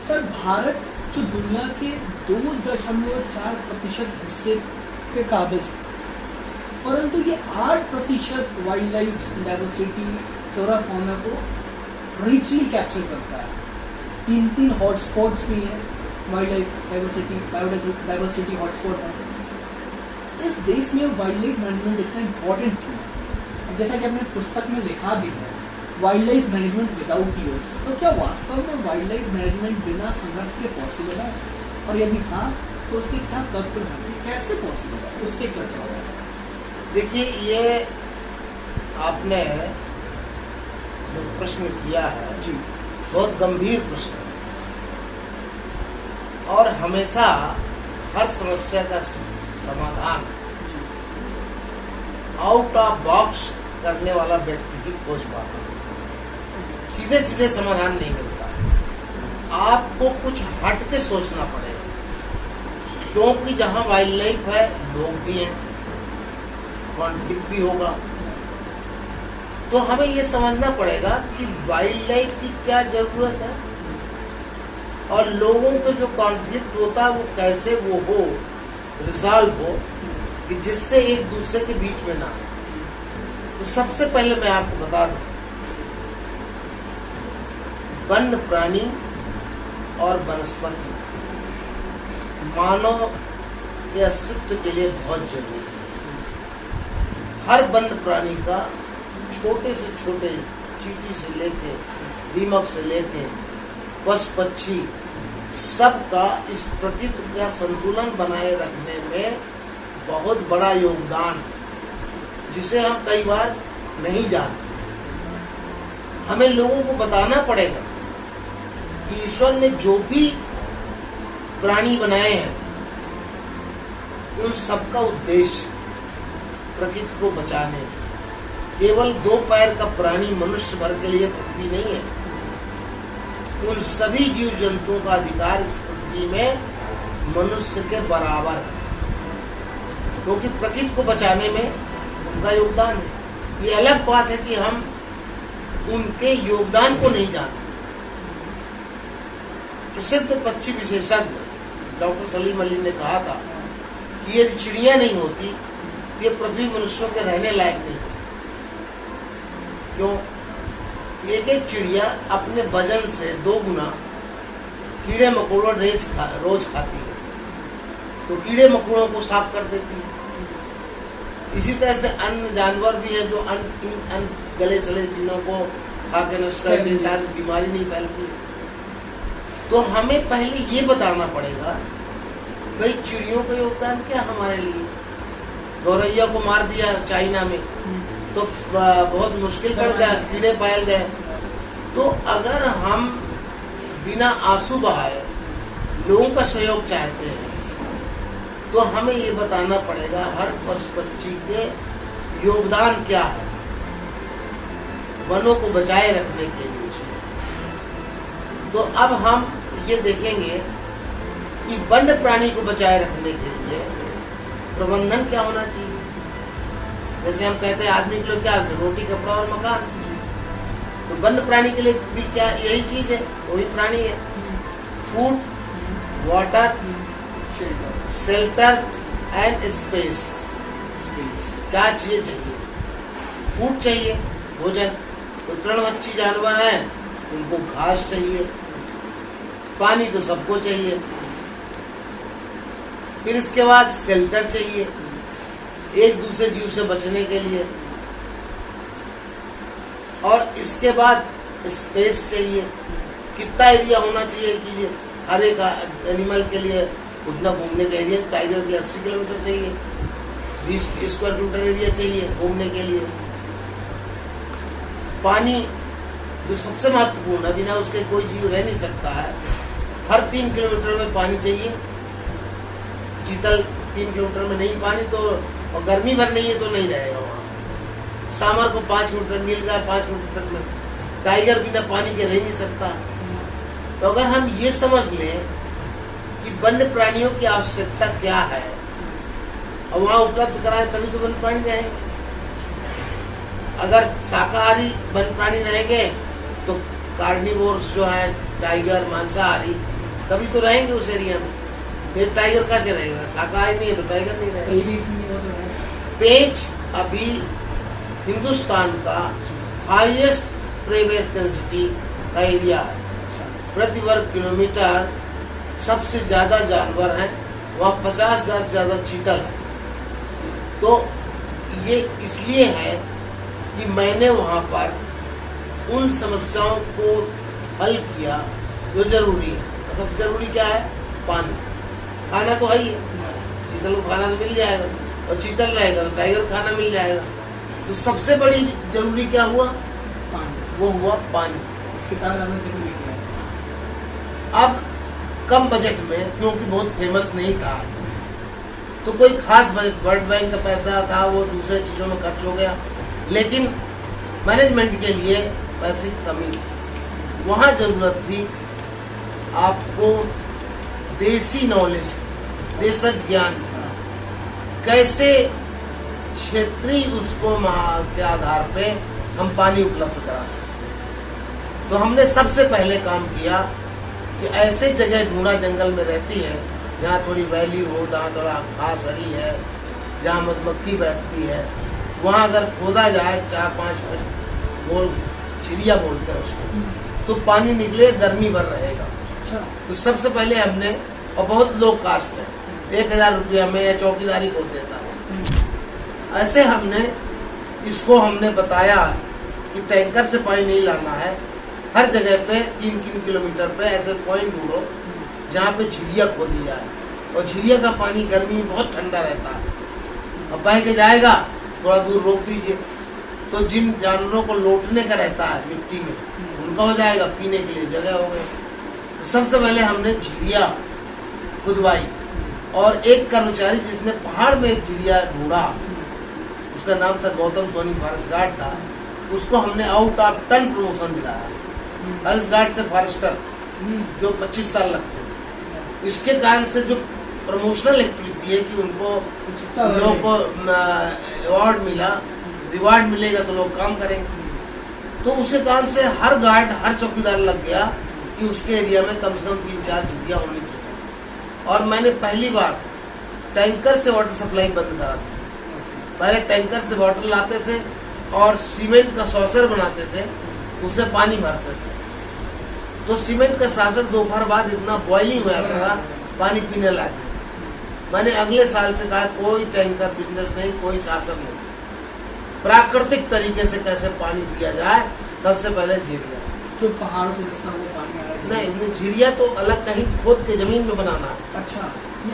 Sir Bharat जो दुनिया के 2.4% हिस्से के काबिज है, परंतु ये 8% wild life diversity flora fauna को रिचली कैप्चर करता है। 3 हॉटस्पॉट्स भी हैं, वाइल्ड लाइफ डाइवर्सिटी हॉटस्पॉट है। इस देश में वाइल्ड लाइफ मैनेजमेंट इतना इम्पोर्टेंट क्यों है? अब जैसा कि आपने पुस्तक में लिखा भी है, wild life management without use, तो क्या वास्तव में वाइल्ड लाइफ मैनेजमेंट बिना संघर्ष के पॉसिबल है? और यदि हाँ तो उसके क्या तत्व हैं, कैसे पॉसिबल है, उस पर चर्चा होगा सर। देखिए, ये आपने जो प्रश्न किया है जी, बहुत गंभीर प्रश्न है और हमेशा हर समस्या का समाधान आउट ऑफ बॉक्स करने वाला व्यक्ति की खोज पाता है। सीधे सीधे समाधान नहीं मिलता, आपको कुछ हट के सोचना पड़ेगा, क्योंकि जहां वाइल्ड लाइफ है लोग भी हैं, कॉन्फ्लिक्ट भी होगा। तो हमें ये समझना पड़ेगा कि वाइल्ड लाइफ की क्या जरूरत है और लोगों को जो कॉन्फ्लिक्ट होता है वो कैसे वो हो, रिजॉल्व हो, कि जिससे एक दूसरे के बीच में ना हो। तो सबसे पहले मैं आपको बता दूं, वन्य प्राणी और वनस्पति मानव के अस्तित्व के लिए बहुत जरूरी है। हर वन्य प्राणी का छोटे से छोटे चींटी से लेके दीमक से लेके पशु पक्षी सबका इस प्रकृति का संतुलन बनाए रखने में बहुत बड़ा योगदान, जिसे हम कई बार नहीं जानते। हमें लोगों को बताना पड़ेगा कि ईश्वर ने जो भी प्राणी बनाए हैं उन सबका उद्देश्य प्रकृति को बचाने, केवल 2 पैर का प्राणी मनुष्य भर के लिए पृथ्वी नहीं है। उन सभी जीव जंतुओं का अधिकार इस पृथ्वी में मनुष्य के बराबर है, क्योंकि प्रकृति को बचाने में उनका योगदान है। ये अलग बात है कि हम उनके योगदान को नहीं जानते। प्रसिद्ध पक्षी विशेषज्ञ डॉक्टर सलीम अली ने कहा था कि यदि चिड़िया नहीं होती तो ये पृथ्वी मनुष्यों के रहने लायक नहीं। क्यों? एक चिड़िया अपने वजन से 2 गुना कीड़े मकोड़ों रोज खाती है, तो कीड़े मकोड़ों को साफ कर देती है। इसी तरह से अन्य जानवर भी है जो अन्य गले सले चीजों को खा के नष्ट कर देते हैं, बीमारी नहीं फैलती। तो हमें पहले ये बताना पड़ेगा भाई चिड़ियों का योगदान क्या हमारे लिए। गौरैया को मार दिया चाइना में तो बहुत मुश्किल पड़ गया, कीड़े पाए गए। तो अगर हम बिना आंसू बहाए लोगों का सहयोग चाहते हैं तो हमें ये बताना पड़ेगा हर पशु पक्षी के योगदान क्या है वनों को बचाए रखने के लिए। तो अब हम ये देखेंगे कि वन्य प्राणी को बचाए रखने के लिए प्रबंधन क्या होना चाहिए। जैसे हम कहते हैं आदमी के लिए क्या, रोटी कपड़ा और मकान, तो वन्य प्राणी के लिए भी क्या यही चीज है, वही प्राणी है। Food, water, shelter and space, 4 चीजें चाहिए। फूड चाहिए, भोजन, तो तृणभक्षी जानवर हैं उनको घास चाहिए। पानी तो सबको चाहिए। फिर इसके बाद शेल्टर चाहिए, एक दूसरे जीव से बचने के लिए। और इसके बाद स्पेस चाहिए, कितना एरिया होना चाहिए कि हर एक एनिमल के लिए उतना घूमने का एरिया। टाइगर के लिए 80 किलोमीटर चाहिए, 20 स्क्वायर किलोमीटर एरिया चाहिए घूमने के लिए। पानी जो सबसे महत्वपूर्ण है, बिना उसके कोई जीव रह नहीं सकता है। हर 3 किलोमीटर में पानी चाहिए। चीतल 3 किलोमीटर में नहीं पानी तो, और गर्मी भर नहीं है तो नहीं रहेगा वहाँ। सांभर को 5 मीटर, नीलगाय 5 मीटर तक में, टाइगर बिना पानी के रह नहीं सकता। तो अगर हम ये समझ लें कि वन्य प्राणियों की आवश्यकता क्या है और वहाँ उपलब्ध कराएं तभी तो वन्य प्राणी रहेंगे। अगर शाकाहारी वन्य प्राणी रहेंगे तो कार्निवोर्स जो है टाइगर, मांसाहारी, तभी तो रहेंगे उस एरिया में। फिर टाइगर कैसे रहेगा? शाकाहारी नहीं है तो टाइगर नहीं रहेगा। कहीं भी इसमें वो तो है। पेंच अभी हिंदुस्तान का हाईएस्ट प्रे बेस डेंसिटी का एरिया है। प्रति वर्ग किलोमीटर सबसे ज्यादा जानवर हैं, वहाँ 50,000 से ज्यादा चीतल है। तो ये इसलिए है कि मैंने वहाँ पर उन समस्याओं को हल किया जो जरूरी है। सबसे जरूरी क्या है? पानी। खाना तो है ही है, चीतल को खाना तो मिल जाएगा, और चीतल रहेगा तो टाइगर को खाना मिल जाएगा। तो सबसे बड़ी जरूरी क्या हुआ? पानी। वो हुआ पानी। इसके कारण हमने सिर्फ ये किया। अब कम बजट में, क्योंकि बहुत फेमस नहीं था, तो कोई खास बजट, वर्ल्ड बैंक का पैसा था वो दूसरे चीजों में खर्च हो गया, लेकिन मैनेजमेंट के लिए पैसे की कमी थी। वहाँ जरूरत थी आपको देसी नॉलेज, देशज ज्ञान, कैसे क्षेत्रीय उसको के आधार पे हम पानी उपलब्ध करा सकते। तो हमने सबसे पहले काम किया कि ऐसे जगह ढूंढा जंगल में रहती है जहाँ थोड़ी वैली हो, जहाँ थोड़ा घास हरी है, जहाँ मधुमक्खी बैठती है, वहाँ अगर खोदा जाए 4-5 फुट गोल, चिड़िया बोलते हैं उसको, तो पानी निकले, गर्मी भर रहेगा। अच्छा। तो सबसे पहले हमने, और बहुत लो कास्ट है, 1,000 रुपया में या चौकीदारी को देता है, ऐसे हमने हमने बताया कि टैंकर से पानी नहीं लाना है, हर जगह पे 3-3 किलोमीटर पे ऐसे पॉइंट ढूंढो जहाँ पे झिरिया खोदी जाए, और झिरिया का पानी गर्मी में बहुत ठंडा रहता है, अब बह के जाएगा, थोड़ा दूर रोक दीजिए, तो जिन जानवरों को लौटने का रहता है मिट्टी में, उनका हो जाएगा, पीने के लिए जगह हो गई। तो सबसे पहले हमने झिरिया खुदवाई, और एक कर्मचारी जिसने पहाड़ में एक झिरिया ढूंढा, उसका नाम था गौतम सोनी, फॉरेस्ट गार्ड था, उसको हमने आउट ऑफ टन प्रमोशन दिलाया, फॉरेस्ट गार्ड से फॉरेस्टर, जो 25 साल लगते हैं। इसके कारण से जो प्रमोशनल एक्टिविटी है कि उनको लोगों को अवार्ड मिला, रिवार्ड मिलेगा तो लोग काम करेंगे। तो उसके कारण से हर गार्ड, हर चौकीदार लग गया कि उसके एरिया में कम से कम 3-4 झिरिया होनी चाहिए। और मैंने पहली बार टैंकर से वाटर सप्लाई बंद करा दी। पहले टैंकर से वाटर लाते थे और सीमेंट का सॉसर बनाते थे, उसमें पानी भरते थे, तो सीमेंट का सॉसर दोपहर बाद इतना बॉइलिंग हो जाता था, पानी पीने लायक। मैंने अगले साल से कहा कोई टैंकर बिजनेस नहीं, कोई शासन नहीं, प्राकृतिक तरीके से कैसे पानी दिया जाए। सबसे पहले झिरिया, जो पहाड़ों से रिश्ता हुआ पानी आ रहा है। नहीं, झिरिया तो अलग कहीं खोद के जमीन में बनाना है। अच्छा, ये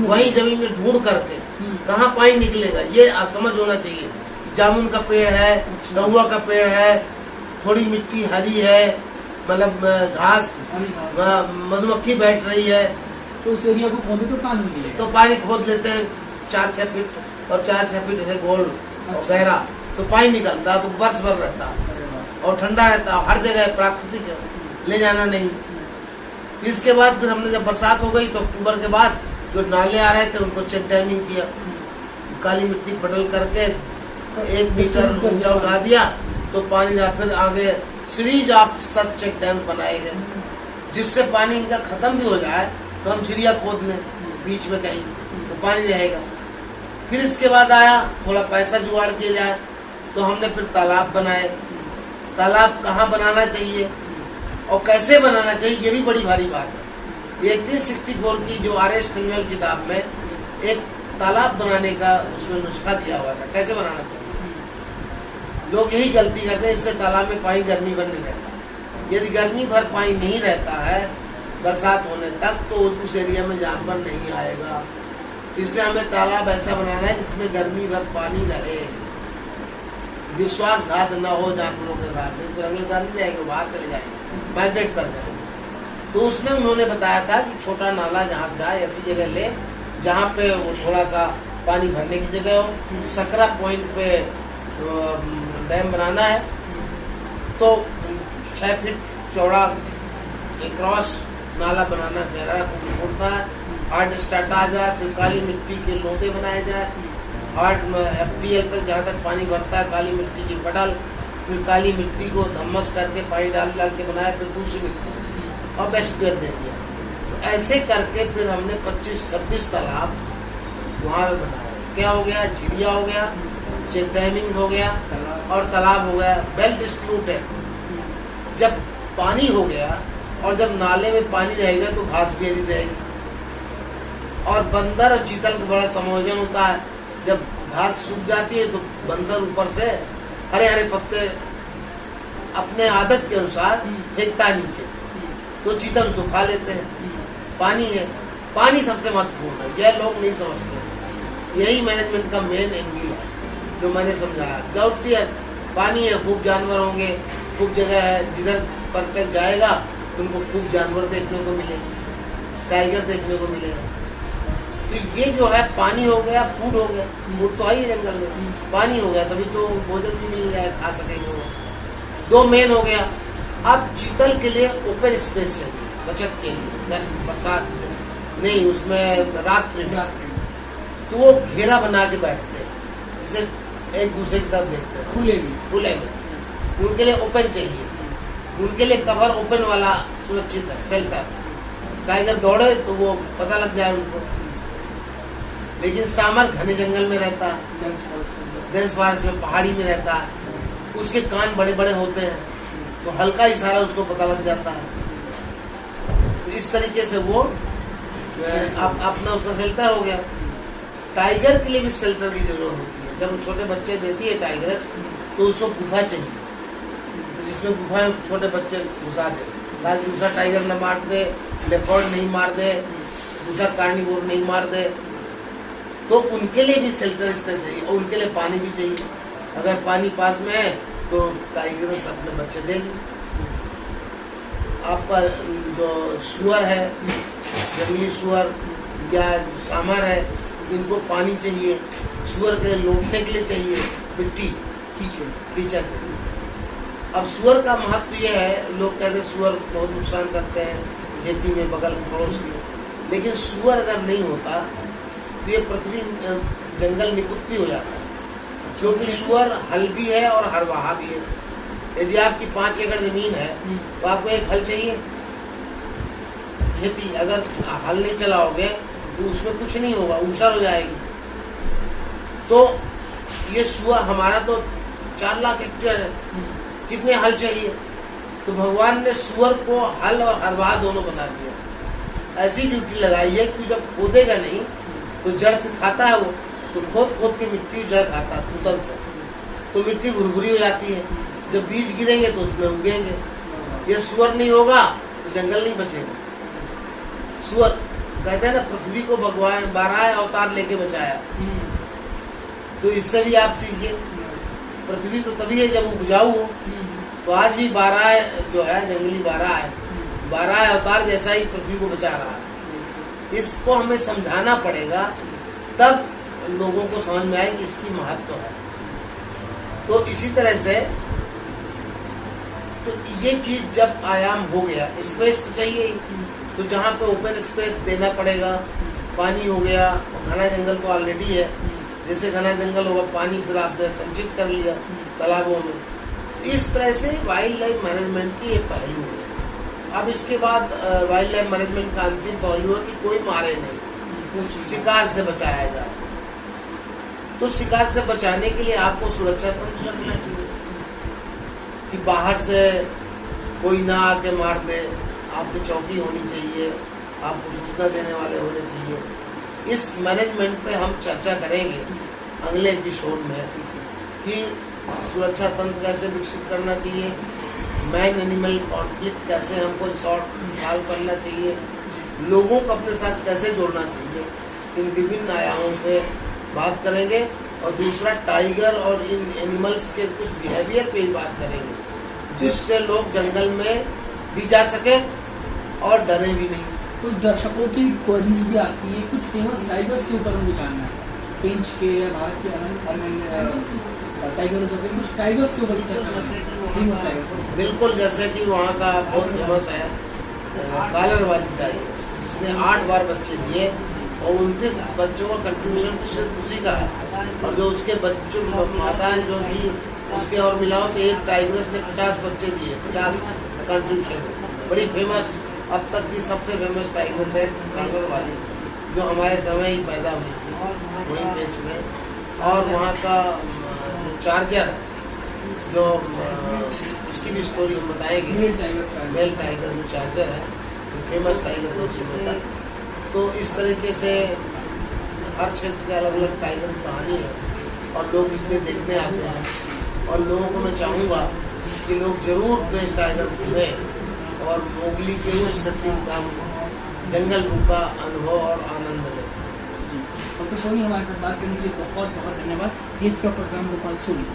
वही जमीन में ढूंढ करके कहाँ पानी निकलेगा, ये आप समझ होना चाहिए। जामुन का पेड़ है, गहुआ का पेड़ है, थोड़ी मिट्टी हरी है, मतलब घास, मधुमक्खी बैठ रही है, तो उस एरिया को खोदे तो पानी मिलेगा। तो पानी खोद लेते हैं 4-6 फीट, और 4-6 फीट है गोल और गहरा, तो पानी निकलता है, तो बरस भर रहता है और ठंडा रहता है, हर जगह प्राकृतिक है, ले जाना नहीं। इसके बाद फिर हमने जब बरसात हो गई तो अक्टूबर के बाद जो नाले आ रहे थे उनको चेक डैमिंग किया, काली मिट्टी पटल करके 1 मीटर ऊंचा उठा दिया, तो पानी जा, फिर आगे series of such check dam बनाए गए, जिससे पानी इनका खत्म भी हो जाए तो हम झिरिया खोद लें बीच में कहीं, तो पानी रहेगा। फिर इसके बाद आया थोड़ा पैसा जुगाड़ किया जाए, तो हमने फिर तालाब बनाए। तालाब कहाँ बनाना चाहिए और कैसे बनाना चाहिए, ये भी बड़ी भारी बात है। 1864 की जो R.S. टन्यल किताब में एक तालाब बनाने का उसमें नुस्खा दिया हुआ था, कैसे बनाना चाहिए। लोग यही गलती करते हैं, इससे तालाब में पानी गर्मी भर नहीं रहता। यदि गर्मी भर पानी नहीं रहता है बरसात होने तक, तो उस एरिया में जानवर नहीं आएगा। इसलिए हमें तालाब ऐसा बनाना है जिसमें गर्मी भर पानी रहे, विश्वासघात न हो जानवरों के साथ, तो अगले साल नहीं जाएंगे, बाहर चले जाएंगे, माइग्रेट कर जाएंगे। तो उसमें उन्होंने बताया था कि छोटा नाला जहाँ जाए ऐसी जगह ले जहाँ पे थोड़ा सा पानी भरने की जगह हो। सकरा पॉइंट पे डैम बनाना है, तो 6 फीट चौड़ा क्रॉस नाला बनाना, गहरा खोदना है, हार्ड स्टार्ट आ जाए, फिर काली मिट्टी के लोटे बनाए जाए, हार्ड FTL तक जहाँ तक पानी भरता है, काली मिट्टी की पटल, फिर काली मिट्टी को धम्मस करके पानी डाल के बनाया, फिर दूसरी मिट्टी और बेस्ट पेड़ दे दिया। ऐसे करके फिर हमने 25-26 तालाब वहाँ पे बनाए। क्या हो गया, झीलिया हो गया, चेक डैमिंग हो गया और तालाब हो गया वेल डिस्ट्रीब्यूटेड। जब पानी हो गया और जब नाले में पानी रहेगा तो घास भी हरी रहेगी। और बंदर और चीतल का बड़ा संयोजन होता है। जब घास सूख जाती है तो बंदर ऊपर से हरे हरे पत्ते अपने आदत के अनुसार फेंकता है नीचे, तो चीतल उसको खा लेते हैं। पानी है, पानी सबसे महत्वपूर्ण है, यह लोग नहीं समझते। यही मैनेजमेंट का मेन एंगल है जो मैंने समझाया। डाउटी है, पानी है, खूब जानवर होंगे, खूब जगह है, जिधर पर्यटक जाएगा उनको खूब जानवर देखने को मिलेंगे, टाइगर देखने को मिलेगा। तो ये जो है पानी हो गया, फूड हो गया, फूड तो है जंगल में, पानी हो गया तभी तो भोजन भी मिल जाए, खा सकेंगे वो। दो मेन हो गया। अब चीतल के लिए ओपन स्पेस चाहिए, बचत के लिए, बरसात नहीं, उसमें रात्रि में तो वो घेरा बना के बैठते हैं, जिससे एक दूसरे की तरफ देखते हैं, खुले में। उनके लिए ओपन चाहिए, उनके लिए कवर ओपन वाला सुरक्षित है, शेल्टर। टाइगर दौड़े तो वो पता लग जाए उनको। लेकिन सामर घने जंगल में रहता है, डेंस फॉरेस्ट में, पहाड़ी में रहता है, उसके कान बड़े बड़े होते हैं, तो हल्का इशारा उसको पता लग जाता है। तो इस तरीके से वो अपना उसका शेल्टर हो गया। टाइगर के लिए भी शेल्टर की जरूरत होती है। जब वो छोटे बच्चे देती है टाइगर्स तो उसको गुफा चाहिए, तो जिसमें गुफा में छोटे बच्चे घुसा दे, ताकि दूसरा टाइगर न मार दे, लेपर्ड नहीं मार दे, दूसरा कार्निवोर नहीं मार दे। तो उनके लिए भी शेल्टर इस तरह चाहिए, और उनके लिए पानी भी चाहिए। अगर पानी पास में है तो टाइगर्स अपने बच्चे देगी। आपका जो सुअर है, जंगली सुअर या सामर है, इनको पानी चाहिए। सुअर के लौटने के लिए चाहिए मिट्टी, कीचड़ चाहिए। अब सुअर का महत्व यह है, लोग कहते हैं सुअर बहुत नुकसान करते हैं खेती में, बगल पड़ोस की। लेकिन सुअर अगर नहीं होता तो ये पृथ्वी जंगल निपुत्ति हो जाता है, क्योंकि सुअर हल भी है और हरवाहा भी है। यदि आपकी 5 एकड़ जमीन है तो आपको एक हल चाहिए। खेती अगर हल नहीं चलाओगे तो उसमें कुछ नहीं होगा, ऊसर हो जाएगी। तो ये सुअर हमारा तो 4 लाख हेक्टेयर है, कितने हल चाहिए? तो भगवान ने सुअर को हल और हरवाहा दोनों बना दिया। ऐसी ड्यूटी लगाई है कि जब खोदेगा नहीं तो जड़ से खाता है वो, तो खोद खोद के मिट्टी जड़ खाता है खूतर से, तो मिट्टी भुरभुरी हो जाती है। जब बीज गिरेंगे तो उसमें उगेंगे। ये सुअर नहीं होगा तो जंगल नहीं बचेगा। सुअर कहते हैं ना, पृथ्वी को भगवान 12 अवतार लेके बचाया, तो इससे भी आप सीखिए। पृथ्वी तो तभी है जब उपजाऊ हो। तो आज भी 12 जो है जंगली 12 है, 12 अवतार जैसा ही पृथ्वी को बचा रहा है। इसको हमें समझाना पड़ेगा, तब लोगों को समझ में आए कि इसकी महत्व है। तो इसी तरह से तो ये चीज जब आयाम हो गया, स्पेस तो चाहिए ही, तो जहाँ पे ओपन स्पेस देना पड़ेगा। पानी हो गया, घना जंगल तो ऑलरेडी है, जैसे घना जंगल होगा पानी फिर आपने संचित कर लिया तालाबों में। इस तरह से वाइल्ड लाइफ मैनेजमेंट की ये पहलू है। अब इसके बाद वाइल्ड लाइफ मैनेजमेंट का अंतिम पहलू है कि कोई मारे नहीं, शिकार से बचाया जाए। तो शिकार से बचाने के लिए आपको सुरक्षा तंत्र रखना चाहिए कि बाहर से कोई ना आके मार दे। आपकी चौकी होनी चाहिए, आपको सूचना देने वाले होने चाहिए। इस मैनेजमेंट पे हम चर्चा करेंगे अगले एपिसोड में कि सुरक्षा तंत्र कैसे विकसित करना चाहिए, मैन एनिमल कॉन्फ्लिक्ट कैसे हमको सॉल्व करना चाहिए, लोगों को अपने साथ कैसे जोड़ना चाहिए। इन विभिन्न आयामों पे बात करेंगे। और दूसरा, टाइगर और इन एनिमल्स के कुछ बिहेवियर पे ही बात करेंगे, जिससे लोग जंगल में भी जा सके और डरे भी नहीं। कुछ दर्शकों की क्वेरीज भी आती है, कुछ फेमस टाइगर्स के ऊपर मुझे जानना है, पेंच के या भारत के टाइगर्स, कुछ टाइगर्स के ऊपर फेमस टाइगर्स। बिल्कुल, जैसे कि वहाँ का बहुत फेमस है कॉलर वाली टाइगर्स, जिसने 8 बार बच्चे दिए और 29 बच्चों का कंट्रीब्यूशन सिर्फ उसी का है। और जो उसके बच्चों माताएं जो थी उसके और मिलाओ तो एक टाइगर्स ने 50 बच्चे दिए, 50 कंट्रीब्यूशन। बड़ी फेमस अब तक की सबसे फेमस टाइगर्स है कांगड़ वाली, जो हमारे समय ही पैदा हुई थी वहीं पेच में। और वहाँ का जो चार्जर है, जो उसकी भी स्टोरी हम बताएंगे। मेल टाइगर जो चार्जर है, फेमस टाइगर है उसमें का। तो इस तरीके से हर क्षेत्र के अलग अलग टाइगर की कहानी है और लोग इसलिए देखने आते हैं। और लोगों को मैं चाहूँगा कि लोग जरूर पेच टाइगर घूमें और मोगली के उस जंगल बुक का अनुभव और आनंद लें। डॉक्टर सोनी हमारे साथ बात करने के लिए बहुत बहुत धन्यवाद। ये था प्रोग्राम गोपाल सोनी।